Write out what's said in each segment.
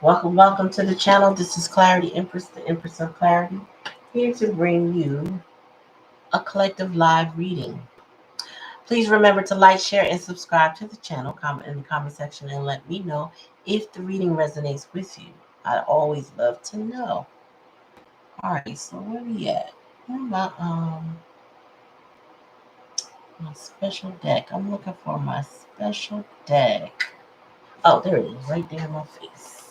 Welcome to the channel. This is Clarity Empress, the Empress of Clarity, here to bring you a collective live reading. Please remember to like, share, and subscribe to the channel. Comment in the comment section and let me know if the reading resonates with you. I'd always love to know. All right, so where we at? My special deck. I'm looking for my special deck. Oh, there it is, right there in my face.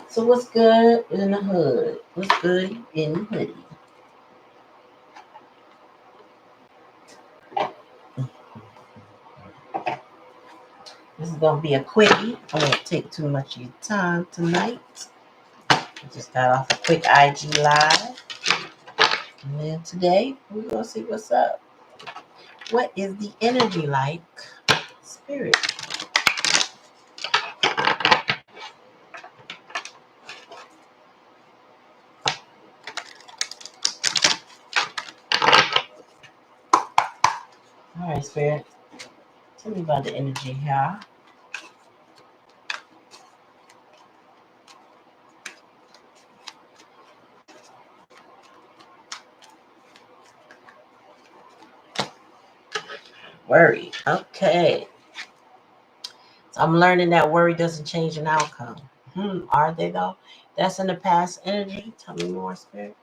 So what's good in the hood? What's good in the hoodie? This is gonna be a quickie. I won't take too much of your time tonight. I just got off a quick IG live. And then today we're gonna see what's up. What is the energy like? Spirit. Alright, Spirit. Tell me about the energy here. Worry. Okay. So I'm learning that worry doesn't change an outcome. Are they though? That's in the past energy. Tell me more, Spirit.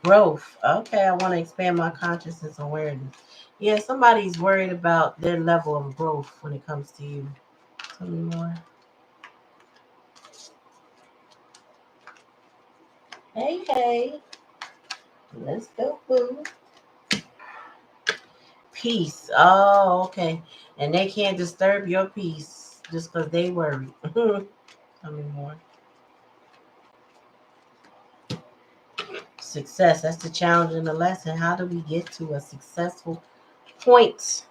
Growth. Okay, I want to expand my consciousness awareness. Yeah, somebody's worried about their level of growth when it comes to you. Tell me more. Hey. Let's go, boo. Peace. Oh, okay. And they can't disturb your peace just because they worry. Tell me more. Success. That's the challenge and the lesson. How do we get to a successful point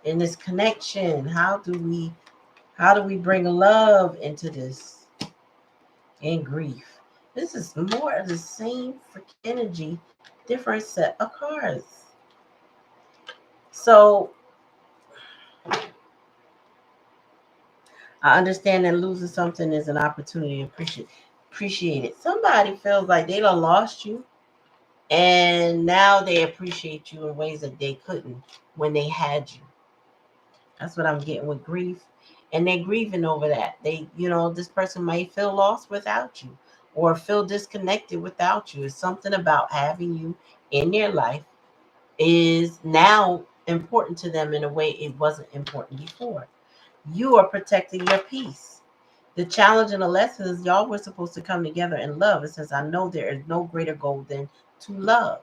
in this connection? How do we bring love into this and grief? This is more of the same freaking energy, different set of cards. So I understand that losing something is an opportunity to appreciate it. Somebody feels like they done lost you and now they appreciate you in ways that they couldn't when they had you. That's what I'm getting with grief. And they're grieving over that. This person might feel lost without you or feel disconnected without you. It's something about having you in their life is now important to them in a way it wasn't important before. You are protecting your peace. The challenge and the lesson is y'all were supposed to come together in love. It says, I know there is no greater goal than to love.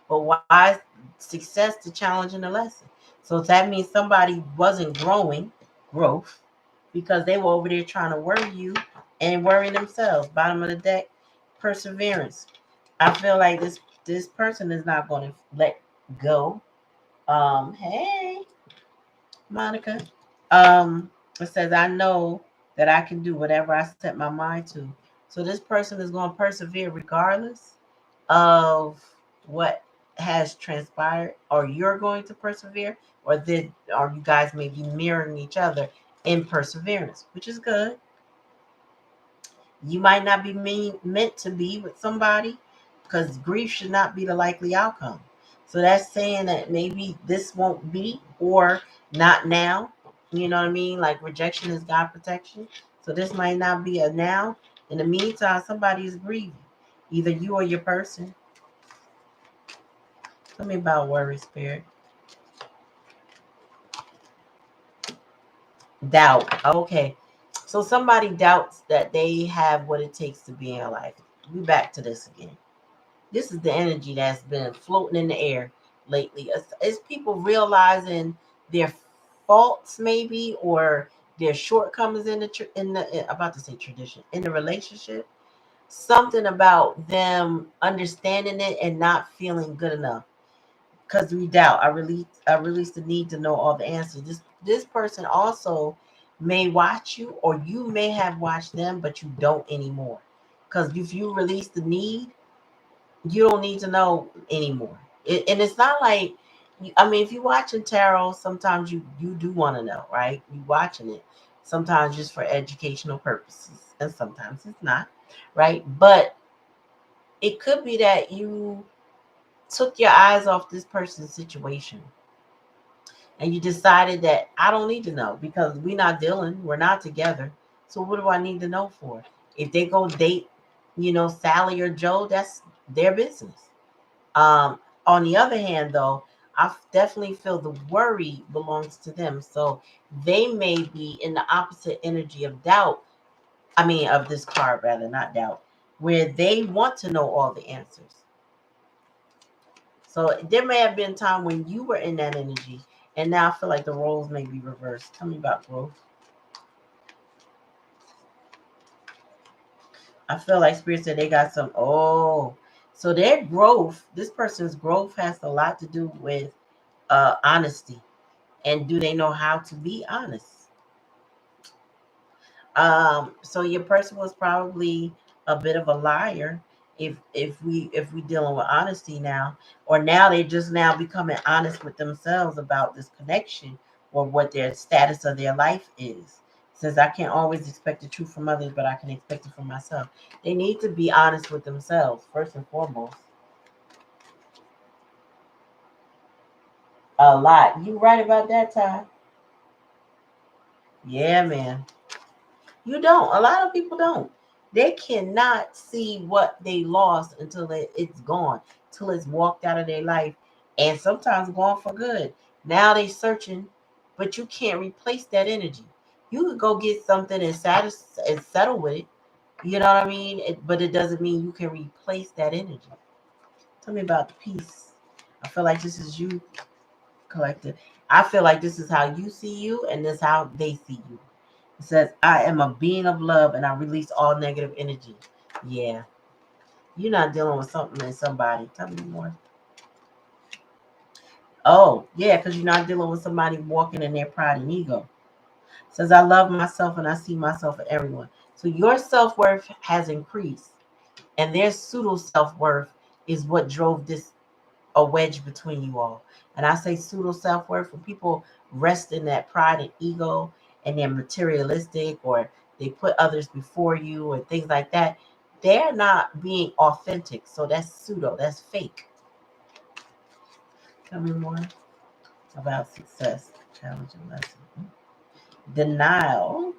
But why is success the challenge and the lesson? So that means somebody wasn't growth, because they were over there trying to worry you and worry themselves. Bottom of the deck, perseverance. I feel like this person is not going to let go. Hey, Monica. It says, I know that I can do whatever I set my mind to. So this person is going to persevere regardless of what has transpired, or you're going to persevere, or you guys may be mirroring each other in perseverance, which is good. You might not be meant to be with somebody because grief should not be the likely outcome. So that's saying that maybe this won't be, or not now. You know what I mean? Like rejection is God protection. So this might not be a now. In the meantime, somebody is grieving, either you or your person. Tell me about worry, Spirit. Doubt. Okay. So somebody doubts that they have what it takes to be in life. We back to this again. This is the energy that's been floating in the air lately. It's people realizing their faults, maybe, or their shortcomings about to say tradition in the relationship. Something about them understanding it and not feeling good enough because we doubt. I release the need to know all the answers. This person also may watch you, or you may have watched them, but you don't anymore. Because if you release the need, you don't need to know anymore. And it's not like, I mean, if you're watching tarot, sometimes you do want to know, right? You watching it sometimes just for educational purposes, and sometimes it's not, right? But it could be that you took your eyes off this person's situation and you decided that I don't need to know because we're not dealing, we're not together. So what do I need to know for? If they go date, Sally or Joe, that's their business. On the other hand, though, I definitely feel the worry belongs to them. So they may be in the opposite energy of doubt. I mean, of this card, rather, not doubt, where they want to know all the answers. So there may have been time when you were in that energy, and now I feel like the roles may be reversed. Tell me about growth. I feel like Spirit said they got some. Oh, so their growth, this person's growth has a lot to do with honesty. And do they know how to be honest? So your person was probably a bit of a liar if we dealing with honesty now, or now they just now becoming honest with themselves about this connection or what their status of their life is. Since I can't always expect the truth from others, but I can expect it from myself. They need to be honest with themselves first and foremost. A lot. You right about that, Ty? Yeah, man. You don't. A lot of people don't. They cannot see what they lost until it's gone, till it's walked out of their life, and sometimes gone for good. Now they searching, but you can't replace that energy. You could go get something and settle with it. You know what I mean? But it doesn't mean you can replace that energy. Tell me about the peace. I feel like this is you, collective. I feel like this is how you see you, and this is how they see you. It says, I am a being of love and I release all negative energy. Yeah. You're not dealing with something in somebody. Tell me more. Oh, yeah, because you're not dealing with somebody walking in their pride and ego. It says, I love myself and I see myself in everyone. So your self worth has increased, and their pseudo self worth is what drove this a wedge between you all. And I say pseudo self worth when people rest in that pride and ego and they're materialistic or they put others before you and things like that. They're not being authentic. So that's pseudo, that's fake. Tell me more about success, challenge, and lesson. Denial.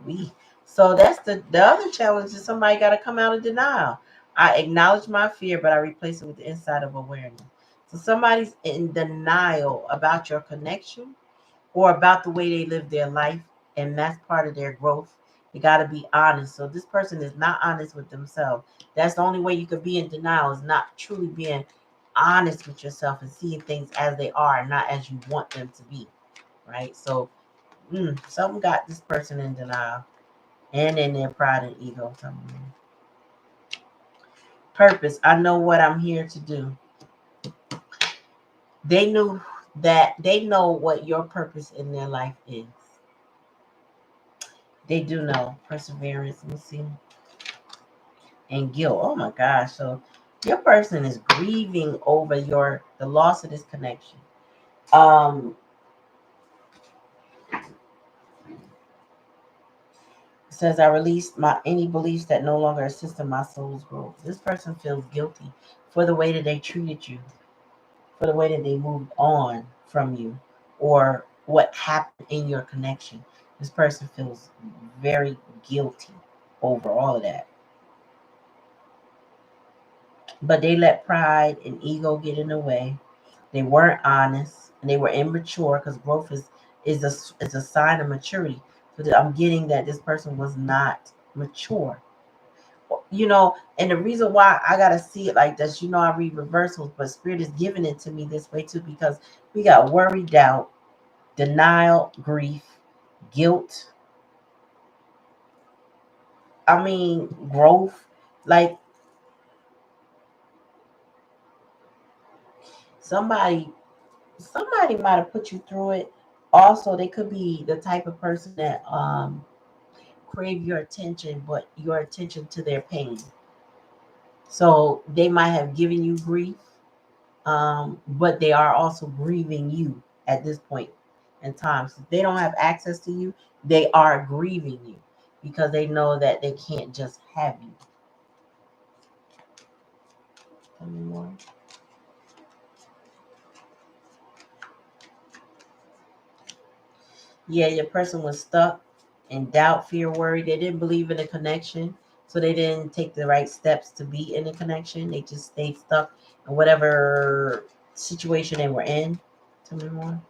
So that's the other challenge is somebody got to come out of denial. I acknowledge my fear, but I replace it with the insight of awareness. So somebody's in denial about your connection or about the way they live their life, and that's part of their growth. You got to be honest. So this person is not honest with themselves. That's the only way you could be in denial is not truly being honest with yourself and seeing things as they are, not as you want them to be. Right. So something got this person in denial and in their pride and ego. Purpose. I know what I'm here to do. They knew that they know what your purpose in their life is. They do know perseverance. Let me see. And guilt. Oh my gosh. So your person is grieving over the loss of this connection. Um says I released my any beliefs that no longer assist in my soul's growth. This person feels guilty for the way that they treated you, for the way that they moved on from you, or what happened in your connection. This person feels very guilty over all of that. But they let pride and ego get in the way. They weren't honest and they were immature because growth is a sign of maturity. So I'm getting that this person was not mature. And the reason why I gotta see it like this, I read reversals, but spirit is giving it to me this way too, because we got worry, doubt, denial, grief, guilt. I mean, growth. Like somebody, somebody might have put you through it. Also, they could be the type of person that crave your attention, but your attention to their pain. So they might have given you grief But they are also grieving you at this point in time. So if they don't have access to you, they are grieving you because they know that they can't just have you. Tell me more. Yeah, your person was stuck in doubt, fear, worry. They didn't believe in a connection, so they didn't take the right steps to be in a connection. They just stayed stuck in whatever situation they were in. Tell me more.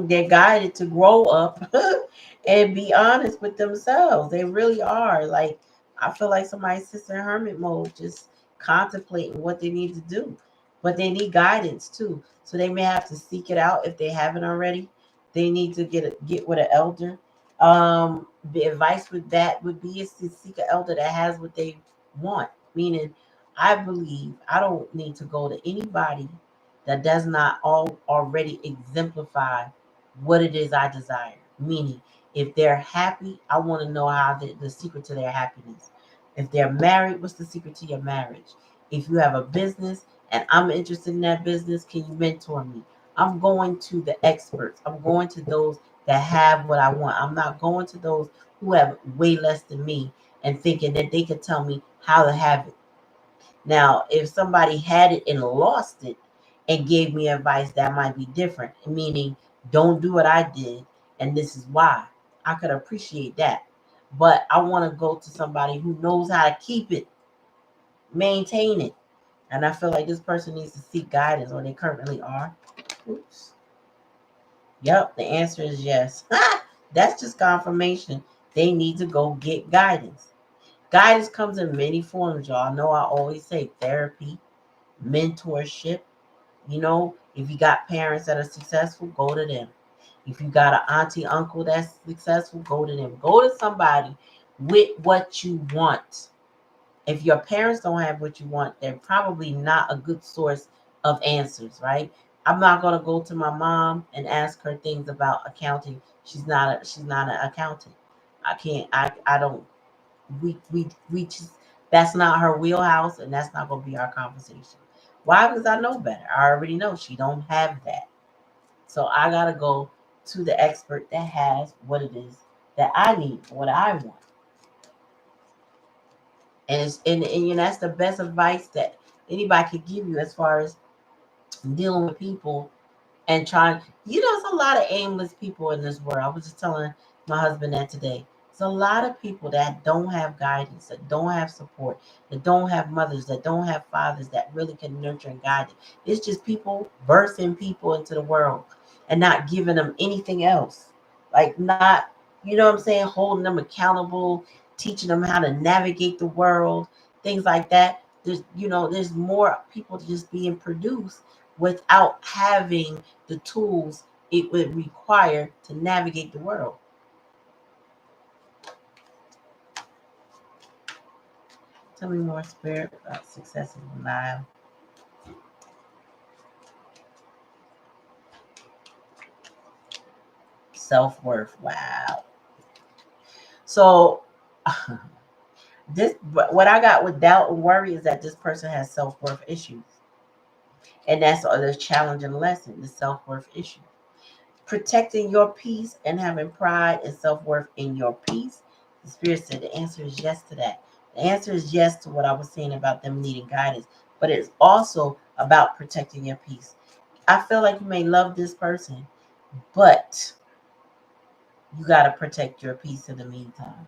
They're guided to grow up and be honest with themselves. They really are. Like, I feel like somebody's sits in hermit mode, just contemplating what they need to do. But they need guidance too. So they may have to seek it out if they haven't already. They need to get with an elder. The advice with that would be is to seek an elder that has what they want. Meaning, I believe I don't need to go to anybody that does not already exemplify what it is I desire. Meaning, if they're happy, I want to know how the secret to their happiness. If they're married, what's the secret to your marriage? If you have a business and I'm interested in that business, can you mentor me? I'm going to the experts. I'm going to those that have what I want. I'm not going to those who have way less than me and thinking that they could tell me how to have it. Now, if somebody had it and lost it and gave me advice, that might be different. Meaning, don't do what I did, and this is why. I could appreciate that. But I want to go to somebody who knows how to keep it, maintain it. And I feel like this person needs to seek guidance, or they currently are. Oops. Yep, the answer is yes. That's just confirmation. They need to go get guidance. Guidance comes in many forms, y'all. I know I always say therapy, mentorship. If you got parents that are successful, go to them. If you got an auntie, uncle that's successful, go to them. Go to somebody with what you want. If your parents don't have what you want, they're probably not a good source of answers, right? I'm not gonna go to my mom and ask her things about accounting. She's not an accountant. I can't. I don't. We just, that's not her wheelhouse, and that's not gonna be our conversation. Why? Because I know better. I already know she don't have that. So I gotta go to the expert that has what it is that I need, what I want. And that's the best advice that anybody could give you as far as dealing with people and trying. There's a lot of aimless people in this world. I was just telling my husband that today. There's a lot of people that don't have guidance, that don't have support, that don't have mothers, that don't have fathers that really can nurture and guide them. It's just people birthing people into the world and not giving them anything else. Like, not, what I'm saying, holding them accountable, teaching them how to navigate the world, things like that. There's more people just being produced without having the tools it would require to navigate the world. Tell me more, Spirit, about success and denial. Self-worth. Wow. So this, what I got with doubt and worry is that this person has self-worth issues. And that's the challenge and lesson, the self-worth issue. Protecting your peace and having pride and self-worth in your peace. The Spirit said the answer is yes to that. The answer is yes to what I was saying about them needing guidance, but it's also about protecting your peace. I feel like you may love this person, but you got to protect your peace in the meantime.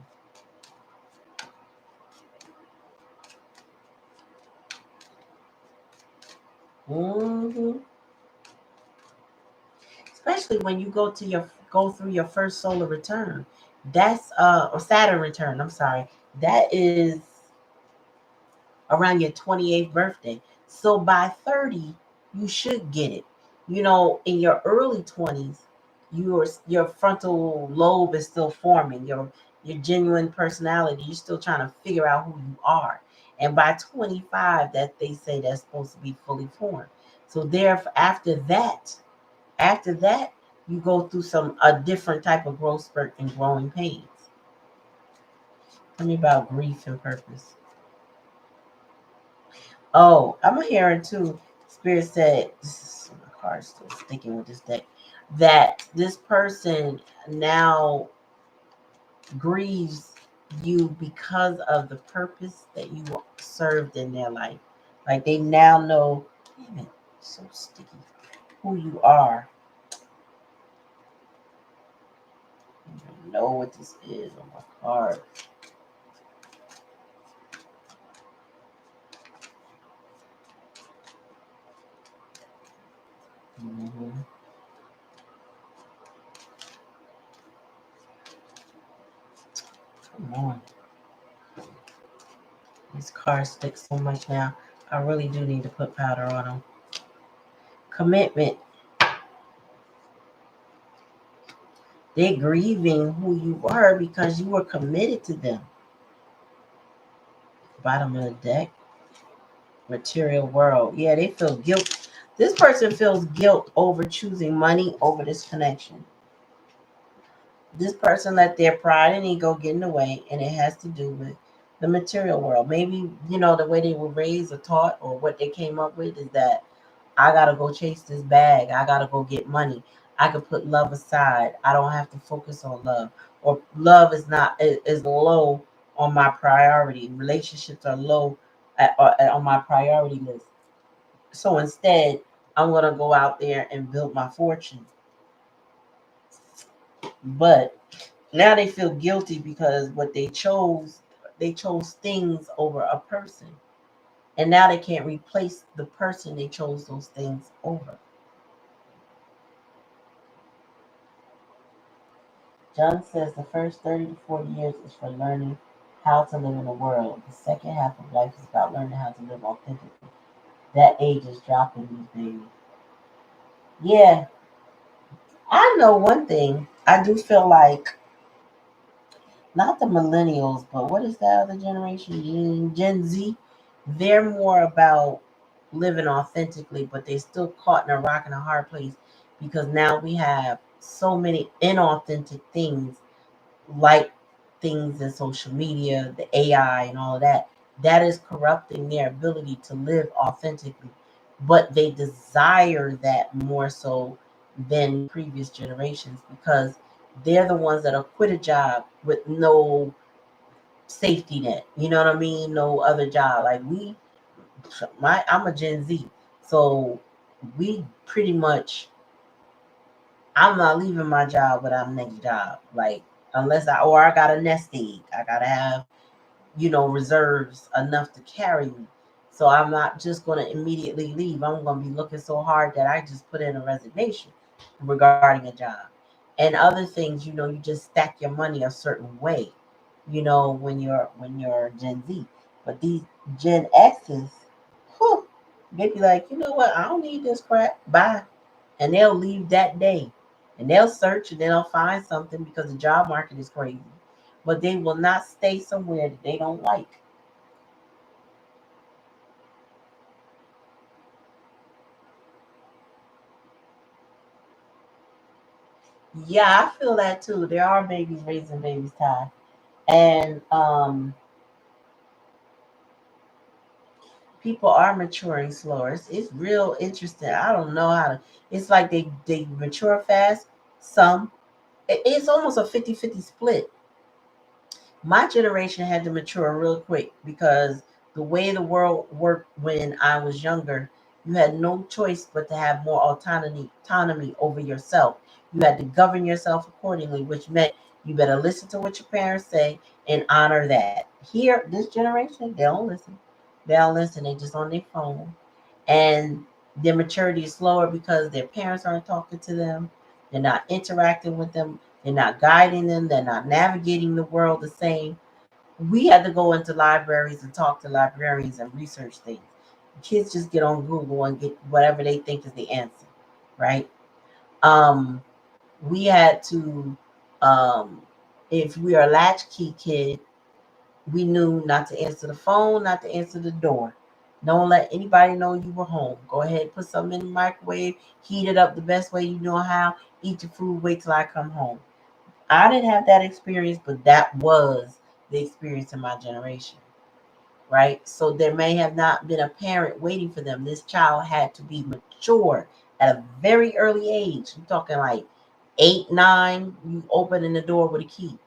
hmm Especially when you go through your first solar return. That's or Saturn return. I'm sorry. That is around your 28th birthday. So by 30, you should get it. In your early 20s, your frontal lobe is still forming, your genuine personality. You're still trying to figure out who you are. And by 25, that they say that's supposed to be fully formed. So there after that, you go through a different type of growth spurt and growing pains. Tell me about grief and purpose. Oh, I'm hearing too. Spirit said, this is my card still sticking with this deck, that this person now grieves you because of the purpose that you served in their life. Like they now know, damn it, so sticky, who you are. I don't even know what this is on my card. Mm-hmm. Come on. These cards stick so much now. I really do need to put powder on them. Commitment. They're grieving who you were because you were committed to them. Bottom of the deck. Material world. Yeah, they feel guilt. This person feels guilt over choosing money over this connection. This person let their pride and ego get in the way, and it has to do with the material world. Maybe, the way they were raised or taught or what they came up with is that I gotta go chase this bag. I gotta go get money. I could put love aside. I don't have to focus on love. Or love is low on my priority. Relationships are low on my priority list. So instead, I'm gonna go out there and build my fortune. But now they feel guilty because what they chose things over a person. And now they can't replace the person they chose those things over. John says the first 30 to 40 years is for learning how to live in the world. The second half of life is about learning how to live authentically. That age is dropping these babies. Yeah, I know one thing. I do feel like not the millennials, but what is that other generation? Gen Z. They're more about living authentically, but they're still caught in a rock and a hard place because now we have so many inauthentic things like things in social media, the AI, and all of that. That is corrupting their ability to live authentically. But they desire that more so than previous generations because they're the ones that'll quit a job with no safety net. You know what I mean? No other job. Like I'm a Gen Z, so we pretty much. I'm not leaving my job without a next job. Like unless I got a nest egg, I gotta have reserves enough to carry me. So I'm not just going to immediately leave. I'm going to be looking so hard that I just put in a resignation regarding a job. And other things, you just stack your money a certain way, when you're Gen Z. But these Gen X's, whew, they be like, you know what? I don't need this crap. Bye. And they'll leave that day. And they'll search and then they'll find something because the job market is crazy. But they will not stay somewhere that they don't like. Yeah, I feel that too. There are babies raising babies, Ty. And people are maturing slower. It's real interesting. I don't know how to it's like they mature fast. Some it's almost a 50-50 split. My generation had to mature real quick because the way the world worked when I was younger, you had no choice but to have more autonomy over yourself. You had to govern yourself accordingly, which meant you better listen to what your parents say and honor that. Here, this generation, they don't listen. They don't listen. They just on their phone. And their maturity is slower because their parents aren't talking to them. They're not interacting with them. They're not guiding them. They're not navigating the world the same. We had to go into libraries and talk to librarians and research things. Kids just get on Google and get whatever they think is the answer, right? Um, we had to, um, if we are a latchkey kid, we knew not to answer the phone, not to answer the door. Don't let anybody know you were home. Go ahead, put something in the microwave, heat it up the best way you know how, eat your food, wait till I come home. I didn't have that experience, but that was they experience in my generation, right? So there may have not been a parent waiting for them. This child had to be mature at a very early age. I'm talking like 8, 9, you opening the door with a key.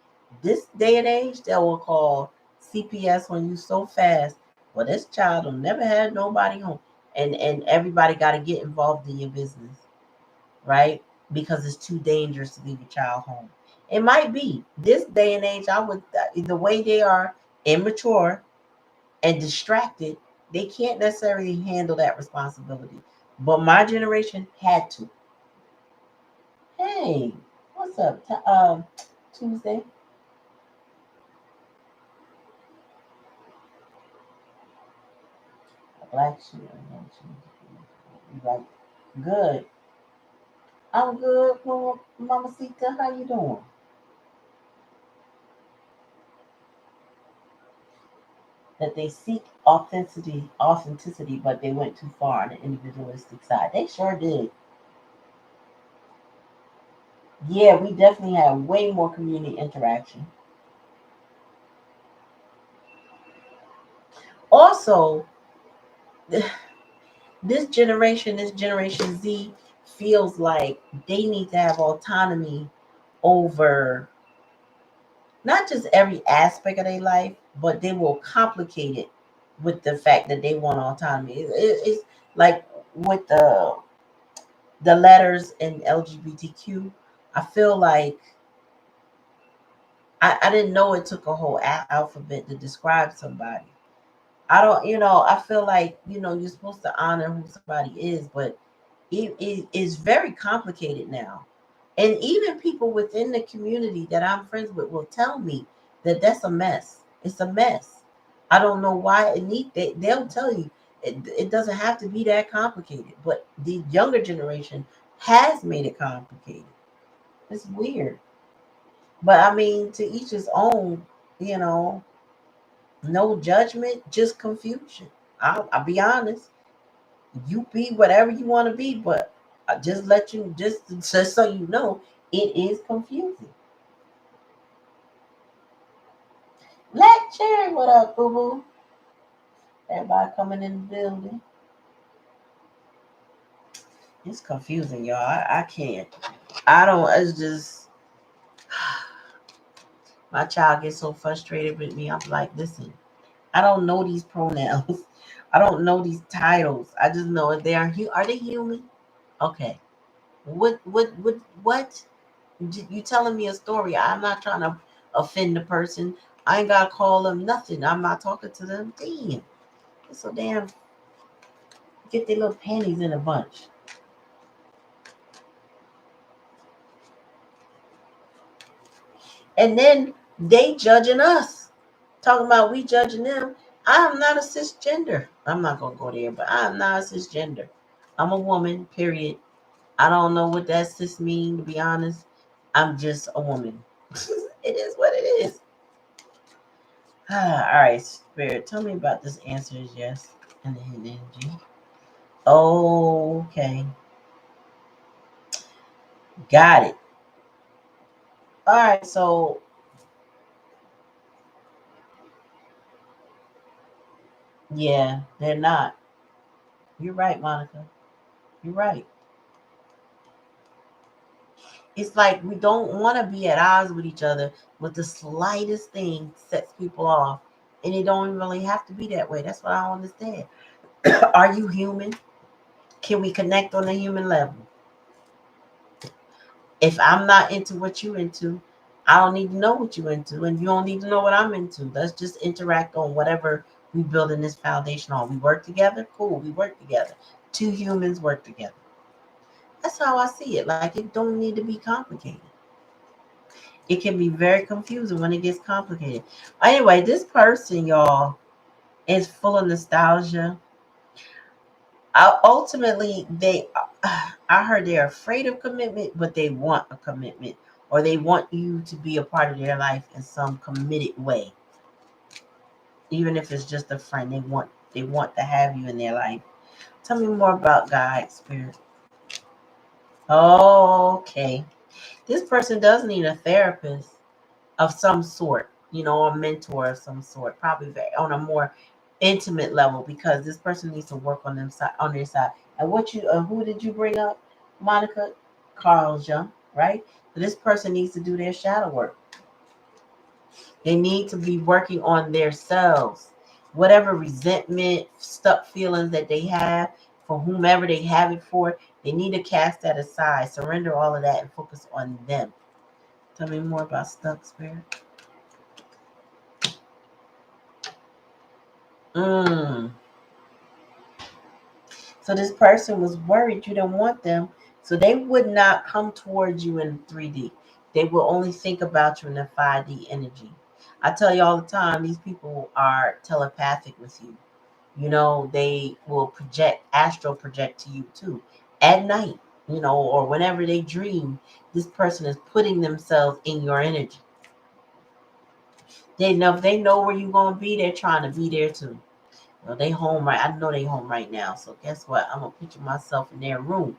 This day and age, they will call CPS on you so fast. Well, this child will never have nobody home. And everybody got to get involved in your business, right? Because it's too dangerous to leave a child home. It might be this day and age. I would the way they are immature and distracted, they can't necessarily handle that responsibility. But my generation had to. Hey, what's up? Tuesday. Black sheep. You right? Good. I'm good, Mama Sita. How you doing? That they seek authenticity, but they went too far on the individualistic side. They sure did. Yeah, we definitely had way more community interaction. Also, this generation Z, feels like they need to have autonomy over not just every aspect of their life, but they will complicate it with the fact that they want autonomy. It's like with the letters in LGBTQ. I feel like I didn't know it took a whole alphabet to describe somebody. I don't, I feel like, you're supposed to honor who somebody is, but it is very complicated now. And even people within the community that I'm friends with will tell me that that's a mess. It's a mess. I don't know why they'll tell you it doesn't have to be that complicated, but the younger generation has made it complicated. It's weird. But I mean, to each his own, you know, no judgment, just confusion. I'll be honest. You be whatever you want to be, but I just let you just so you know, it is confusing. Black Cherry, what up, boo boo? Everybody coming in the building. It's confusing, y'all. I can't. I don't. It's just my child gets so frustrated with me. I'm like, listen, I don't know these pronouns. I don't know these titles. I just know if they are they human? Okay. What? You telling me a story? I'm not trying to offend the person. I ain't gotta call them nothing. I'm not talking to them. Damn. It's so damn get their little panties in a bunch. And then they judging us. Talking about we judging them. I am not a cisgender. I'm not gonna go there, but I am not a cisgender. I'm a woman, period. I don't know what that cis mean, to be honest. I'm just a woman. It is what it is. All right, Spirit, tell me about this answer is yes and the hidden energy. Okay, got it. All right, so yeah, they're not. You're right, Monica. You're right. It's like we don't want to be at odds with each other, but the slightest thing sets people off. And it don't really have to be that way. That's what I don't understand. Are you human? Can we connect on a human level? If I'm not into what you into, I don't need to know what you into, and you don't need to know what I'm into. Let's just interact on whatever we build in this foundation on. We work together, cool. We work together. Two humans work together. That's how I see it. Like it don't need to be complicated. It can be very confusing when it gets complicated. Anyway, this person, y'all, is full of nostalgia. Ultimately, I heard they're afraid of commitment, but they want a commitment, or they want you to be a part of their life in some committed way, even if it's just a friend. They want to have you in their life. Tell me more about God, Spirit. Okay, this person does need a therapist of some sort. a mentor of some sort, probably on a more intimate level, because this person needs to work on them side on their side. And who did you bring up, Monica? Carl Jung, right? So this person needs to do their shadow work. They need to be working on themselves. Whatever resentment, stuck feelings that they have for whomever they have it for, they need to cast that aside, surrender all of that, and focus on them. Tell me more about stuck, Spirit. Mm. So this person was worried you don't want them, so they would not come towards you in 3D. They will only think about you in the 5D energy. I tell you all the time, these people are telepathic with you. They will astral project to you too at night, or whenever they dream. This person is putting themselves in your energy. They know if they know where you're gonna be, they're trying to be there too. They home right. I know they home right now. So guess what? I'm gonna picture myself in their room.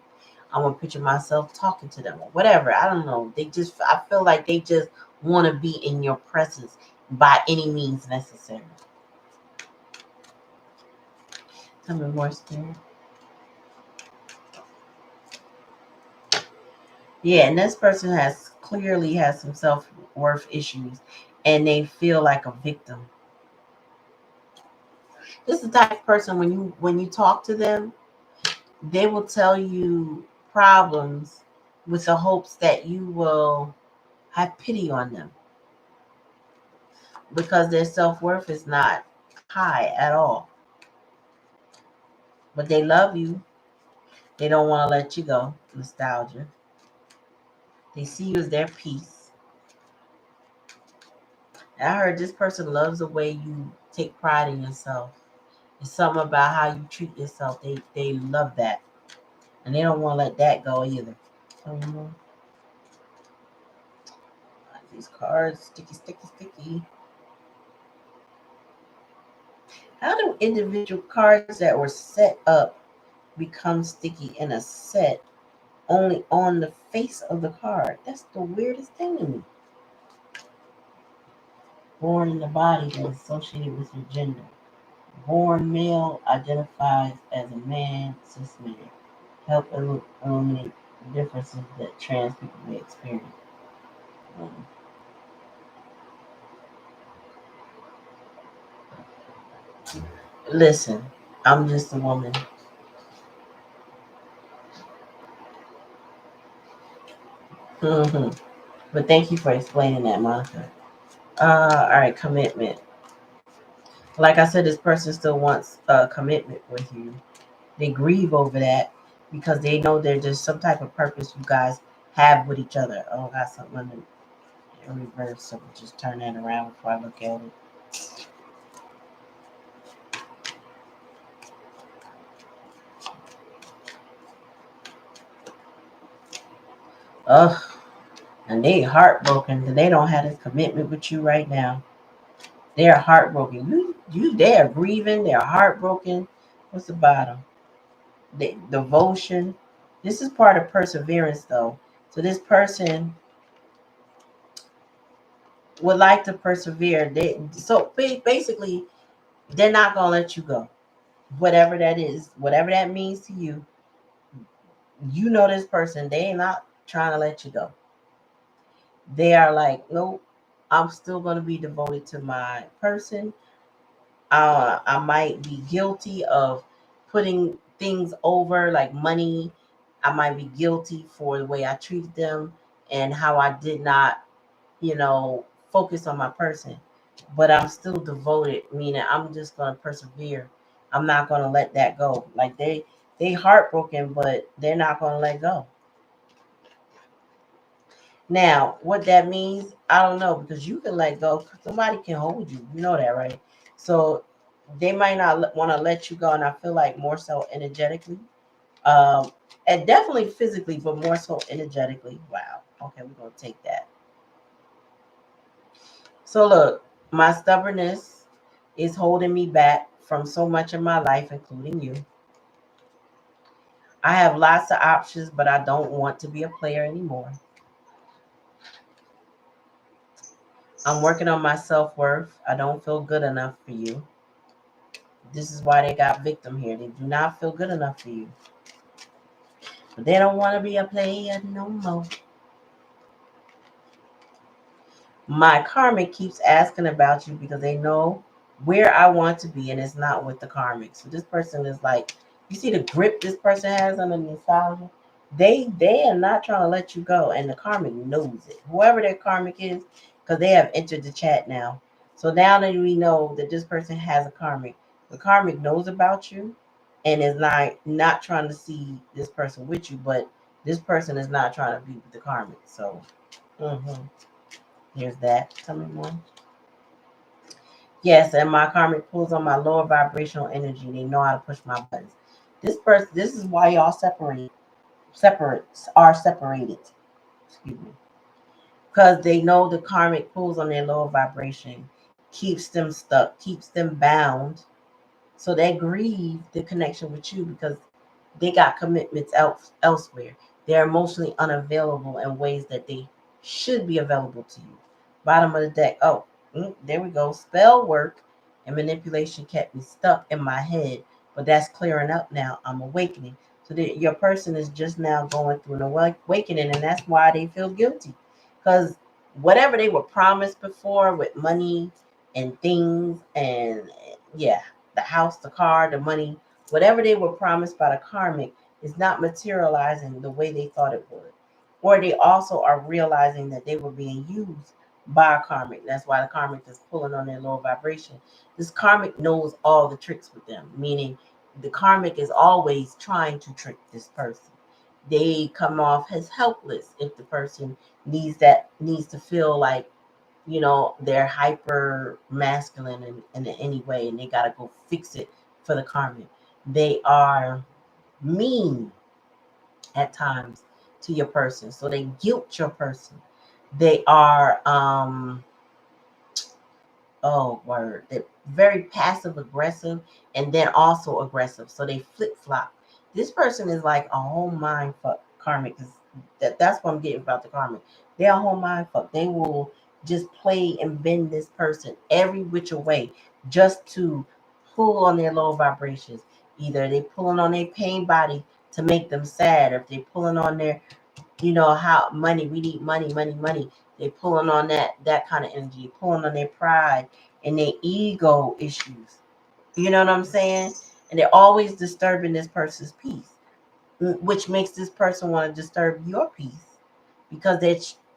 I'm gonna picture myself talking to them or whatever. I don't know. I feel like they just want to be in your presence by any means necessary. Tell me more, Spirit. Yeah, and this person clearly has some self-worth issues, and they feel like a victim. This is the type of person, when you talk to them, they will tell you problems with the hopes that you will have pity on them, because their self-worth is not high at all. But they love you. They don't want to let you go. Nostalgia. They see you as their peace. And I heard this person loves the way you take pride in yourself. It's something about how you treat yourself. They love that. And they don't want to let that go either. So, these cards, sticky, sticky, sticky. How do individual cards that were set up become sticky in a set only on the face of the card? That's the weirdest thing to me. Born in the body that is associated with your gender. Born male identifies as a man, cis man. Help eliminate differences that trans people may experience. Um, Listen, I'm just a woman. Hmm. But thank you for explaining that, Monica. All right, commitment. Like I said, this person still wants a commitment with you. They grieve over that because they know there's some type of purpose you guys have with each other. Oh, I got something under in reverse, so we'll just turn that around before I look at it. Ugh, and they heartbroken that they don't have this commitment with you right now. They're heartbroken. They are grieving. They're heartbroken. What's the bottom? Devotion. This is part of perseverance, though. So this person would like to persevere. Basically, they're not gonna let you go. Whatever that is, whatever that means to you, this person. They ain't not trying to let you go. They are like, nope. I'm still gonna be devoted to my person. I might be guilty of putting things over, like money. I might be guilty for the way I treated them and how I did not, focus on my person. But I'm still devoted, meaning I'm just gonna persevere. I'm not gonna let that go. Like they heartbroken, but they're not gonna let go. Now, what that means, I don't know, because you can let go. Somebody can hold you. You know that, right? So they might not want to let you go, and I feel like more so energetically, and definitely physically, but more so energetically. Wow. Okay, we're gonna take that. So look, my stubbornness is holding me back from so much of my life, including you. I have lots of options, but I don't want to be a player anymore. I'm working on my self-worth. I don't feel good enough for you. This is why they got victim here. They do not feel good enough for you. But they don't want to be a player no more. My karmic keeps asking about you because they know where I want to be, and it's not with the karmic. So this person is like, you see the grip this person has on the nostalgia? They are not trying to let you go, and the karmic knows it. Whoever their karmic is, because they have entered the chat now. So now that we know that this person has a karmic, the karmic knows about you and is not trying to see this person with you, but this person is not trying to be with the karmic. So here's that. Tell me more. Yes, and my karmic pulls on my lower vibrational energy. They know how to push my buttons. This is why y'all are separated. Excuse me. Because they know the karmic pulls on their lower vibration, keeps them stuck, keeps them bound. So they grieve the connection with you because they got commitments elsewhere. They're emotionally unavailable in ways that they should be available to you. Bottom of the deck. Oh, there we go. Spell work and manipulation kept me stuck in my head, but that's clearing up now. I'm awakening. So your person is just now going through an awakening, and that's why they feel guilty. Because whatever they were promised before with money and things, and yeah, the house, the car, the money, whatever they were promised by the karmic is not materializing the way they thought it would. Or they also are realizing that they were being used by a karmic. That's why the karmic is pulling on their lower vibration. This karmic knows all the tricks with them, meaning the karmic is always trying to trick this person. They come off as helpless if the person needs to feel like, they're hyper masculine in any way, and they got to go fix it for the karmic. They are mean at times to your person, so they guilt your person. They are oh word, they're very passive aggressive and then also aggressive, so they flip-flop. This person is like a whole mind fuck karmic. That's what I'm getting about the karmic. They're a whole mind fuck. They will just play and bend this person every which way just to pull on their low vibrations. Either they pulling on their pain body to make them sad, or if they pulling on their, how money, we need money, money, money. They pulling on that kind of energy, pulling on their pride and their ego issues. You know what I'm saying? And they're always disturbing this person's peace, which makes this person want to disturb your peace because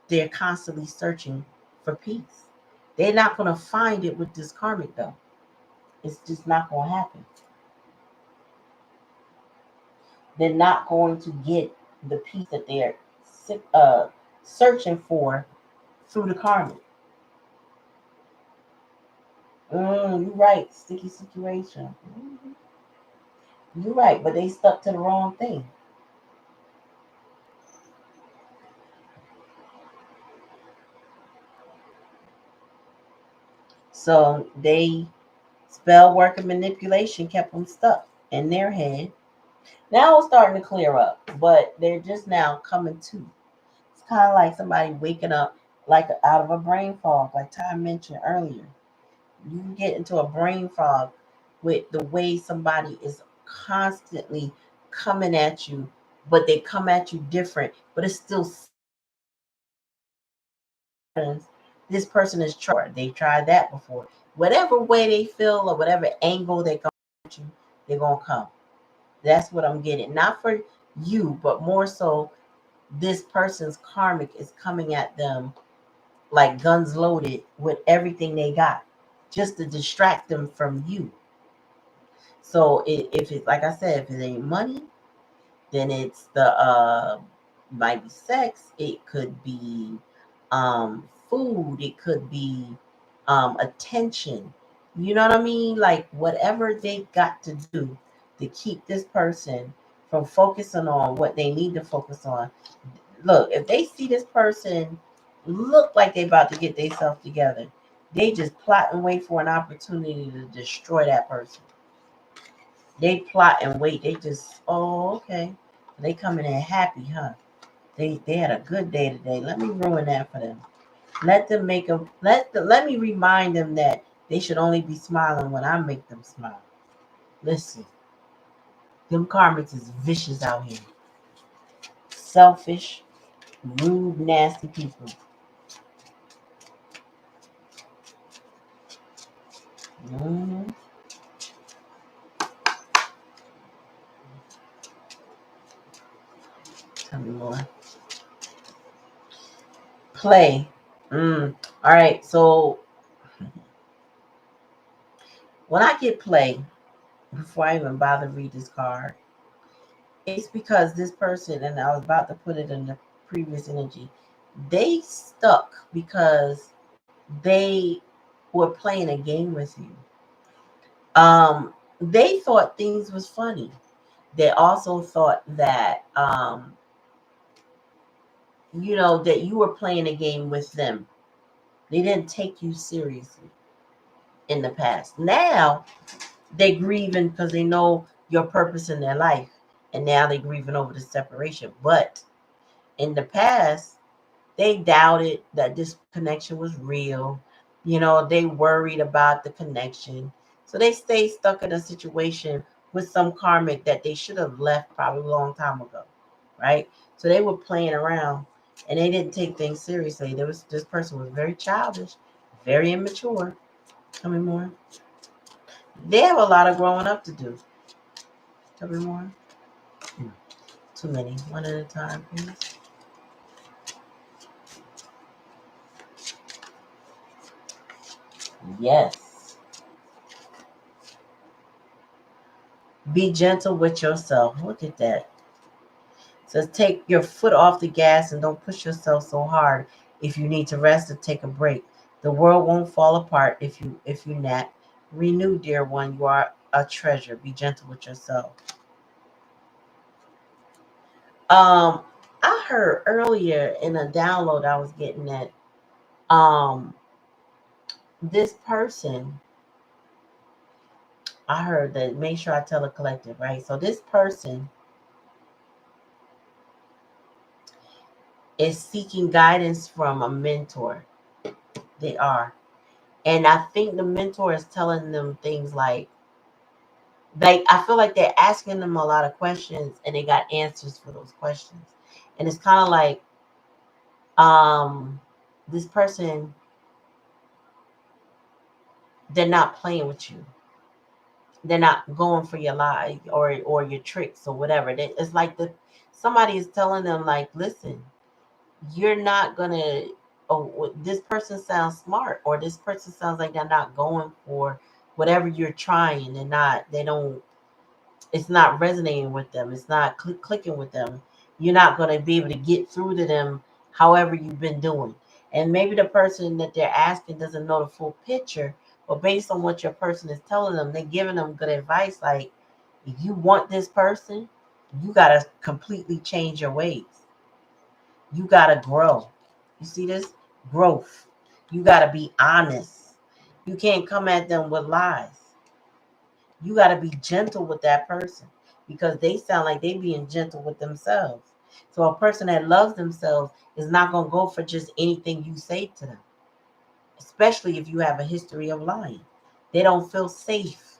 they're constantly searching for peace. They're not going to find it with this karmic though. It's just not going to happen. They're not going to get the peace that they're searching for through the karmic. You're right. Sticky situation. You're right, but they stuck to the wrong thing. So they spell work and manipulation kept them stuck in their head. Now it's starting to clear up, but they're just now coming to. It's kind of like somebody waking up like out of a brain fog, like Ty mentioned earlier. You can get into a brain fog with the way somebody is constantly coming at you, but they come at you different, but it's still this person is tried. They tried that before. Whatever way they feel or whatever angle they come at you, they're gonna come. That's what I'm getting. Not for you, but more so this person's karmic is coming at them like guns loaded with everything they got, just to distract them from you. So if it's like I said, if it ain't money, then it's the might be sex. It could be food. It could be attention. You know what I mean? Like whatever they got to do to keep this person from focusing on what they need to focus on. Look, if they see this person look like they about to get themselves together, they just plot and wait for an opportunity to destroy that person. They plot and wait. They just, oh, okay. They coming in happy, huh? They had a good day today. Let me ruin that for them. Let them make them. Let me remind them that they should only be smiling when I make them smile. Listen, them karmics is vicious out here, selfish, rude, nasty people. Mm-hmm. Tell me more. Play. All right. So when I get play, before I even bother read this card, it's because this person, and I was about to put it in the previous energy, they stuck because they were playing a game with you. They thought things was funny. They also thought that that you were playing a game with them. They didn't take you seriously in the past. Now they grieving because they know your purpose in their life, and now they grieving over the separation. But in the past, they doubted that this connection was real. They worried about the connection. So they stayed stuck in a situation with some karmic that they should have left probably a long time ago. Right? So they were playing around and they didn't take things seriously. This person was very childish, very immature. Tell me more. They have a lot of growing up to do. Tell me more. Too many. One at a time, please. Yes. Be gentle with yourself. Look at that. Says take your foot off the gas and don't push yourself so hard. If you need to rest or take a break, the world won't fall apart if you nap. Renew, dear one. You are a treasure. Be gentle with yourself. Um, I heard earlier in a download I was getting that um this person. I heard that. Make sure I tell the collective, right? So this person is seeking guidance from a mentor. They are. And I think the mentor is telling them things like I feel like they're asking them a lot of questions and they got answers for those questions. And it's kind of like this person, they're not playing with you. They're not going for your lie or your tricks or whatever. It's like somebody is telling them like, listen, you're not gonna. Oh, this person sounds smart, or this person sounds like they're not going for whatever you're trying. They're not. They don't. It's not resonating with them. It's not clicking with them. You're not going to be able to get through to them however you've been doing. And maybe the person that they're asking doesn't know the full picture, but based on what your person is telling them, they're giving them good advice. Like, if you want this person, you got to completely change your ways. You got to grow. You see this? Growth. You got to be honest. You can't come at them with lies. You got to be gentle with that person because they sound like they being gentle with themselves. So a person that loves themselves is not going to go for just anything you say to them, especially if you have a history of lying. They don't feel safe.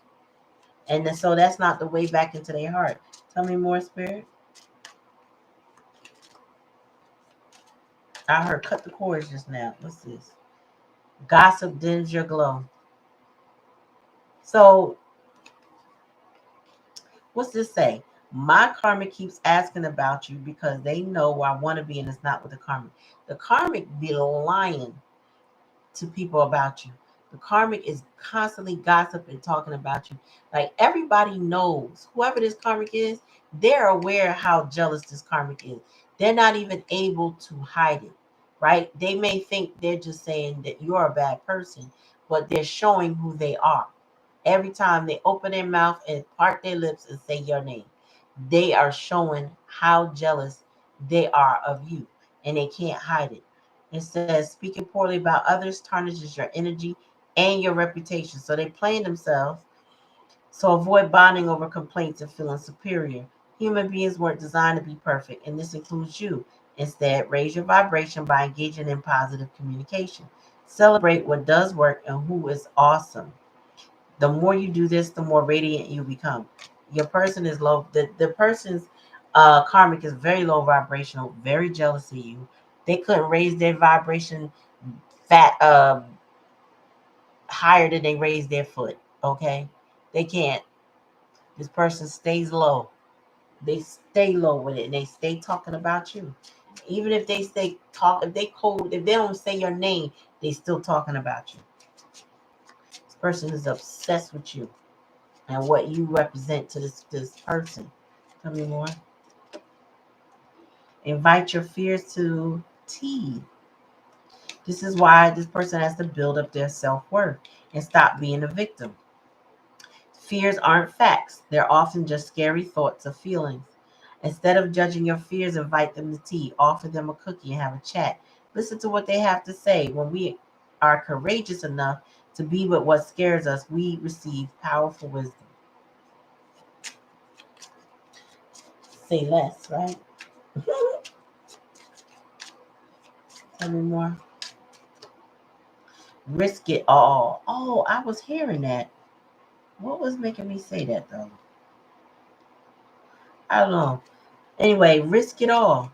And so that's not the way back into their heart. Tell me more, Spirit. I heard cut the cords just now. What's this? Gossip dims your glow. So what's this say? My karmic keeps asking about you because they know where I want to be, and it's not with the karmic. The karmic be lying to people about you. The karmic is constantly gossiping, talking about you. Like everybody knows, whoever this karmic is, they're aware how jealous this karmic is. They're not even able to hide it, right? They may think they're just saying that you're a bad person, but they're showing who they are. Every time they open their mouth and part their lips and say your name, they are showing how jealous they are of you, and they can't hide it. It says speaking poorly about others tarnishes your energy and your reputation. So they playing themselves. So avoid bonding over complaints and feeling superior. Human beings weren't designed to be perfect, and this includes you. Instead, raise your vibration by engaging in positive communication. Celebrate what does work and who is awesome. The more you do this, the more radiant you become. Your person is low. The person's karmic is very low vibrational, very jealous of you. They couldn't raise their vibration fat higher than they raise their foot. Okay, they can't. This person stays low. They stay low with it, and they stay talking about you. Even if they stay talk, if they don't say your name, they still talking about you. This person is obsessed with you and what you represent to this person. Tell me more. Invite your fears to tea. This is why this person has to build up their self-worth and stop being a victim. Fears aren't facts. They're often just scary thoughts or feelings. Instead of judging your fears, invite them to tea, offer them a cookie, and have a chat. Listen to what they have to say. When we are courageous enough to be with what scares us, we receive powerful wisdom. Say less, right? Tell me more. Risk it all. Oh, I was hearing that. What was making me say that though? I don't know. Anyway, risk it all.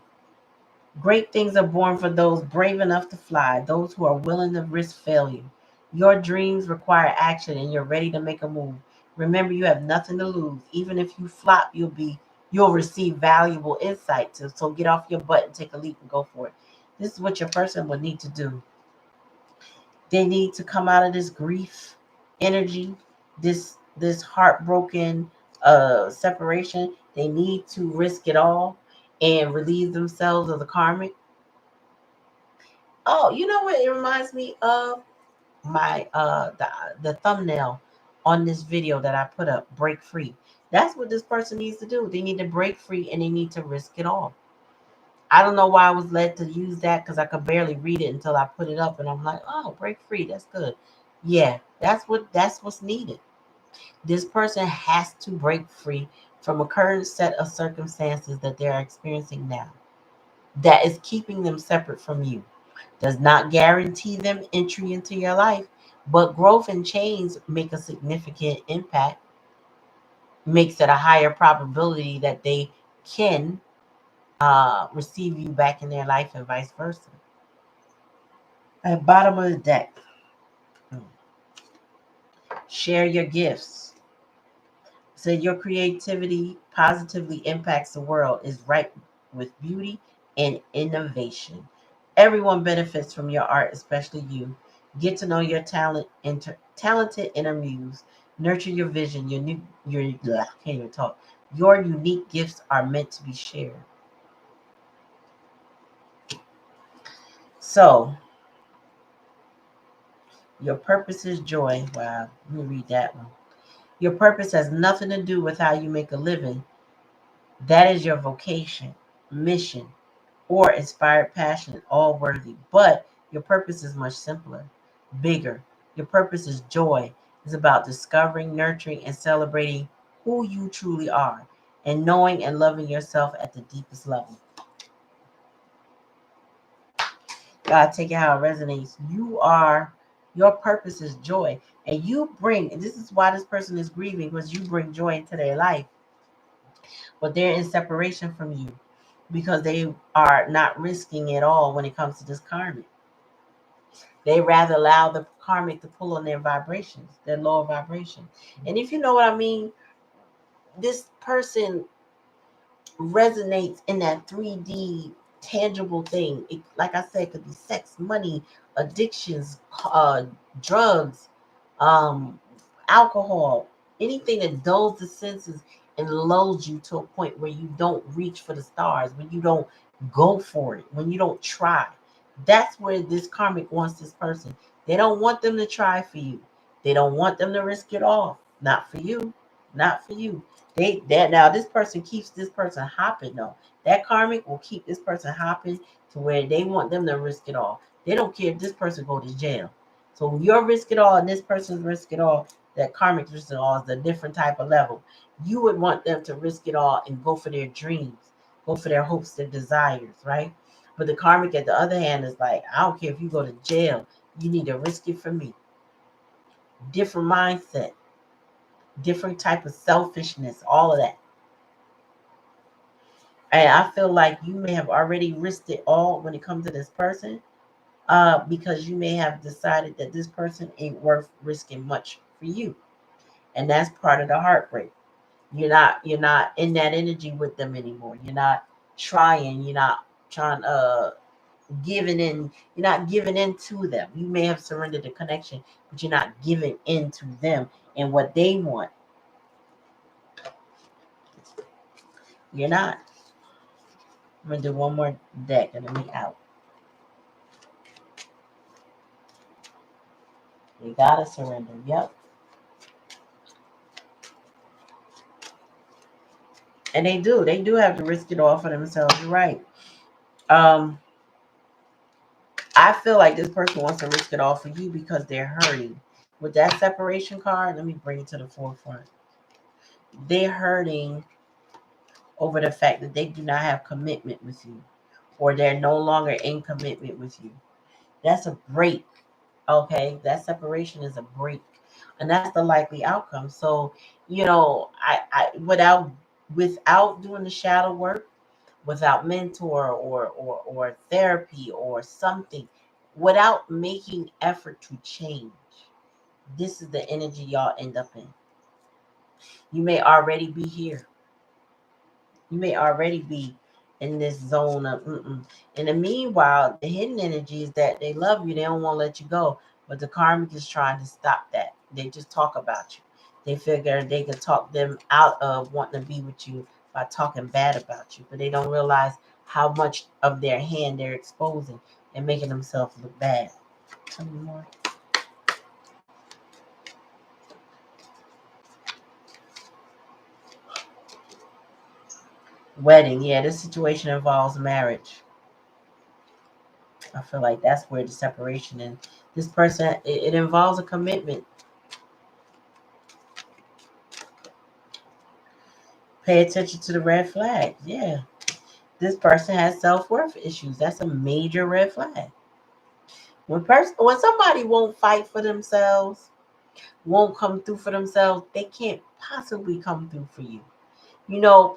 Great things are born for those brave enough to fly, those who are willing to risk failure. Your dreams require action and you're ready to make a move. Remember, you have nothing to lose. Even if you flop, you'll receive valuable insight. So get off your butt and take a leap and go for it. This is what your person would need to do. They need to come out of this grief energy, this heartbroken separation. They need to risk it all and relieve themselves of the karmic. Oh, you know what it reminds me of? My the thumbnail on this video that I put up, break free. That's what this person needs to do. They need to break free and they need to risk it all. I don't know why I was led to use that because I could barely read it until I put it up and I'm like, oh, break free, that's good. Yeah, that's what's needed. This person has to break free from a current set of circumstances that they're experiencing now that is keeping them separate from you. Does not guarantee them entry into your life, but growth and change make a significant impact, makes it a higher probability that they can receive you back in their life and vice versa. At bottom of the deck, share your gifts. So your creativity positively impacts the world is ripe with beauty and innovation. Everyone benefits from your art, especially you. Get to know your talented inner muse. Nurture your vision. I can't even talk. Your unique gifts are meant to be shared. So your purpose is joy. Wow, let me read that one. Your purpose has nothing to do with how you make a living. That is your vocation, mission, or inspired passion, all worthy. But your purpose is much simpler, bigger. Your purpose is joy. It's about discovering, nurturing, and celebrating who you truly are and knowing and loving yourself at the deepest level. God, take it how it resonates. Your purpose is joy. And and this is why this person is grieving, because you bring joy into their life. But they're in separation from you because they are not risking it all when it comes to this karmic. They rather allow the karmic to pull on their vibrations, their lower vibration. And if you know what I mean, this person resonates in that 3D tangible thing. Like I said, it could be sex, money, addictions, drugs, um, alcohol, anything that dulls the senses and lulls you to a point where you don't reach for the stars, when you don't go for it, when you don't try. That's where this karmic wants this person. They don't want them to try for you. They don't want them to risk it all. Not for you. Not for you. Now this person keeps this person hopping though. That karmic will keep this person hopping to where they want them to risk it all. They don't care if this person go to jail. So your risk it all and this person's risk it all, that karmic risk it all is a different type of level. You would want them to risk it all and go for their dreams, go for their hopes, their desires, right? But the karmic at the other hand is like, I don't care if you go to jail, you need to risk it for me. Different mindset, different type of selfishness, all of that. And I feel like you may have already risked it all when it comes to this person, because you may have decided that this person ain't worth risking much for you. And that's part of the heartbreak. You're not in that energy with them anymore. You're not trying giving in, you're not giving in to them. You may have surrendered the connection, but you're not giving in to them and what they want. You're not. I'm gonna do one more deck and then we out. You gotta surrender. Yep. And they do. They do have to risk it all for themselves. You're right. Um, I feel like this person wants to risk it all for you because they're hurting. With that separation card, let me bring it to the forefront. They're hurting over the fact that they do not have commitment with you, or they're no longer in commitment with you. That's a break. Okay, that separation is a break, and that's the likely outcome. So, I without doing the shadow work, without mentor or therapy or something, without making effort to change, this is the energy y'all end up in. You may already be here. You may already be in this zone of mm-mm. In the meanwhile, the hidden energy is that they love you. They don't want to let you go. But the karmic is trying to stop that. They just talk about you. They figure they can talk them out of wanting to be with you by talking bad about you. But they don't realize how much of their hand they're exposing and making themselves look bad. Tell me more. Wedding. Yeah, this situation involves marriage. I feel like that's where the separation and this person, it involves a commitment. Pay attention to the red flags. Yeah. This person has self-worth issues. That's a major red flag. When somebody won't fight for themselves, won't come through for themselves, they can't possibly come through for you.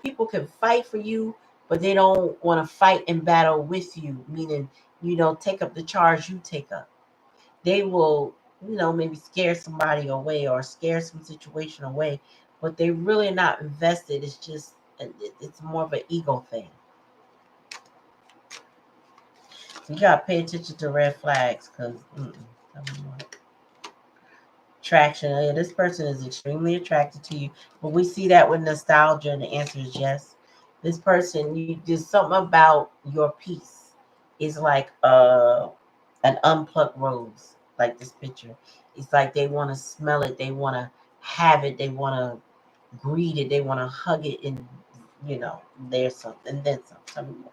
People can fight for you, but they don't want to fight and battle with you, meaning, take up the charge you take up. They will, maybe scare somebody away or scare some situation away, but they really not invested. It's just, it's more of an ego thing. So you gotta pay attention to red flags because attraction. Yeah, this person is extremely attracted to you, but we see that with nostalgia, and the answer is yes. This person, there's something about your piece is like an unplucked rose, like this picture. It's like they want to smell it, they want to have it, they want to greet it, they want to hug it, and there's something, then something.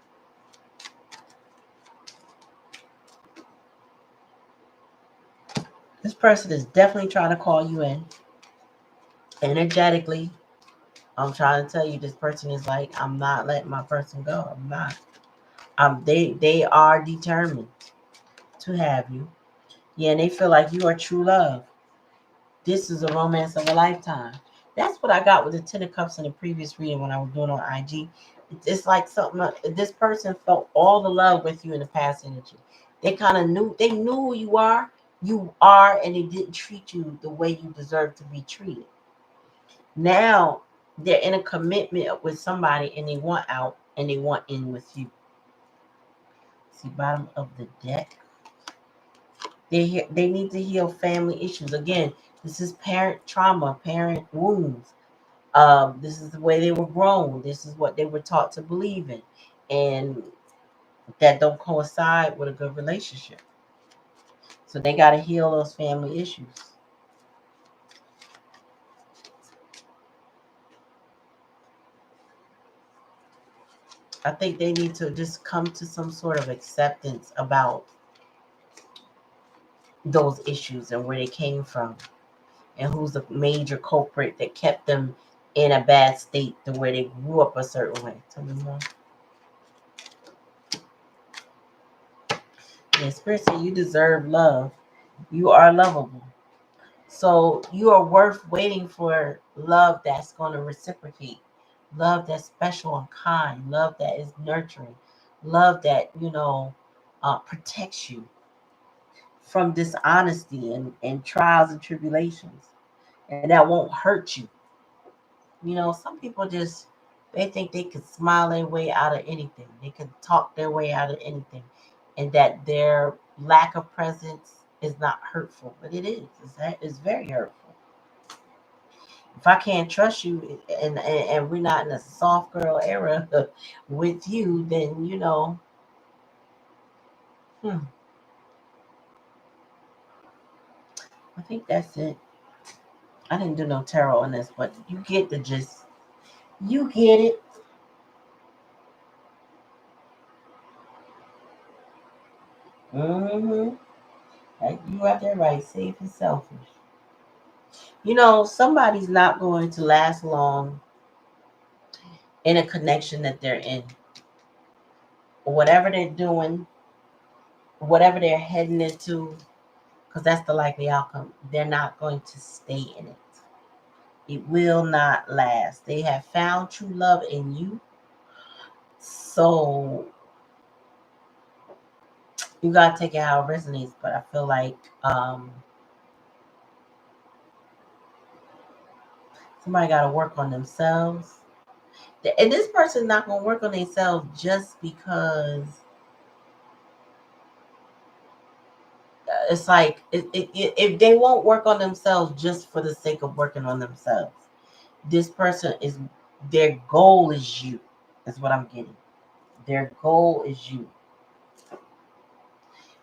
This person is definitely trying to call you in energetically. I'm trying to tell you, this person is like, I'm not letting my person go. I'm not. They are determined to have you. Yeah, and they feel like you are true love. This is a romance of a lifetime. That's what I got with the Ten of Cups in the previous reading when I was doing on IG. It's like something. This person felt all the love with you in the past energy. They kind of knew. They knew who you are. You are, and they didn't treat you the way you deserve to be treated. Now they're in a commitment with somebody, and they want out, and they want in with you. See, bottom of the deck. They need to heal family issues. Again, this is parent trauma, parent wounds. This is the way they were grown. This is what they were taught to believe in, and that don't coincide with a good relationship. So they got to heal those family issues. I think they need to just come to some sort of acceptance about those issues and where they came from, and who's the major culprit that kept them in a bad state to where they grew up a certain way. Tell me more. Yeah, Spirit said you deserve love. You are lovable. So you are worth waiting for love that's going to reciprocate, love that's special and kind, love that is nurturing, love that, protects you from dishonesty and trials and tribulations, and that won't hurt you. Some people just, they think they could smile their way out of anything. They could talk their way out of anything. And that their lack of presence is not hurtful. But it is. It's very hurtful. If I can't trust you and we're not in a soft girl era with you, then hmm, I think that's it. I didn't do no tarot on this, but you get the gist. You get it. Mm-hmm. Like you out there right, safe and selfish. Somebody's not going to last long in a connection that they're in. Whatever they're doing, whatever they're heading into, because that's the likely outcome, they're not going to stay in it. It will not last. They have found true love in you. So you got to take it how it resonates. But I feel like somebody got to work on themselves. And this person's not going to work on themselves just because it's like if they won't work on themselves just for the sake of working on themselves. This person is, their goal is you. Is what I'm getting. Their goal is you.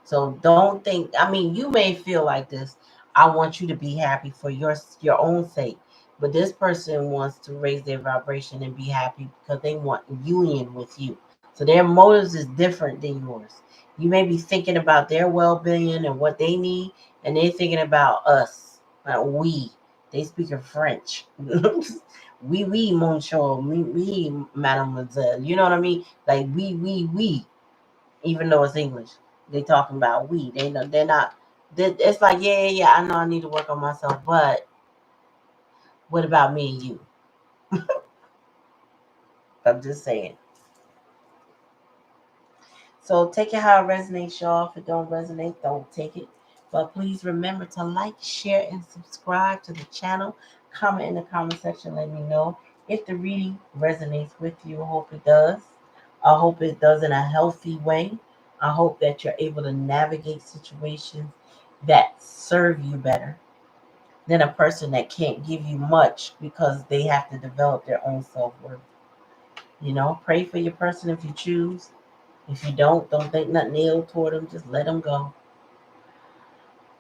So don't think. I mean, you may feel like this. I want you to be happy for your own sake, but this person wants to raise their vibration and be happy because they want union with you. So their motives is different than yours. You may be thinking about their well-being and what they need, and they're thinking about us. Like we. They speak in French. We, monsieur, we, mademoiselle. You know what I mean? Like we. Even though it's English, they talking about we. They know they're not. It's like yeah. I know I need to work on myself, but what about me and you? I'm just saying. So take it how it resonates, y'all. If it don't resonate, don't take it. But please remember to like, share, and subscribe to the channel. Comment in the comment section. Let me know if the reading resonates with you. I hope it does. I hope it does in a healthy way. I hope that you're able to navigate situations that serve you better than a person that can't give you much because they have to develop their own self-worth. Pray for your person if you choose. If you don't think nothing ill toward them. Just let them go.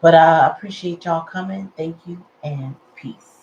But I appreciate y'all coming. Thank you and peace.